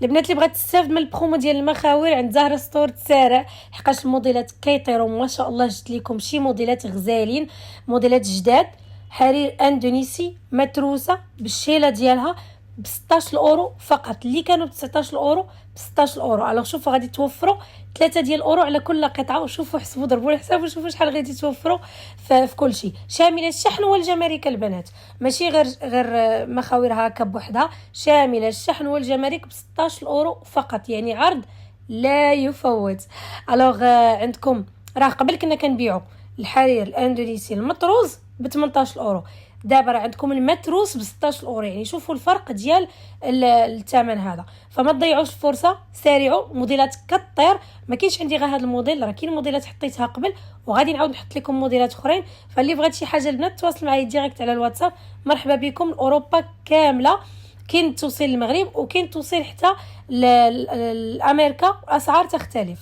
البنات اللي بغات تستافد من البرومو ديال المخاوير عند زهره ستور تسارع، حقاش الموديلات كيطيروا ما شاء الله. جبت لكم شي موديلات غزالين، موديلات جداد، حرير اندونيسي متروسه بالشيله ديالها ب 16 اورو فقط. اللي كانوا ب 19 اورو ب 16 اورو. الوغ شوفوا غادي توفروا 3 ديال الاورو على كل قطعه، وشوفوا حسبوا ضربوا الحساب وشوفوا شحال غادي توفروا في كل شيء. شامله الشحن والجمارك البنات، ماشي غير مخاوير هكا بوحدها، شامله الشحن والجمارك ب 16 اورو فقط، يعني عرض لا يفوت. الوغ عندكم راه قبل كنا كنبيعوا الحرير الاندونيسي المطروز ب 18 اورو، دابا راه عندكم المتروس ب 16 اورو. يعني شوفوا الفرق ديال الثمن هذا. فما تضيعوش الفرصه، سارعوا. موديلات كطير، ما كاينش عندي غير هذا الموديل، راه كاين موديلات حطيتها قبل وغادي نعاود نحط لكم موديلات اخرين. فاللي بغات شي حاجه البنات تواصل معايا ديريكت على الواتساب. مرحبا بكم. اوروبا كامله كاين توصيل للمغرب، وكاين توصيل حتى لامريكا، اسعار تختلف.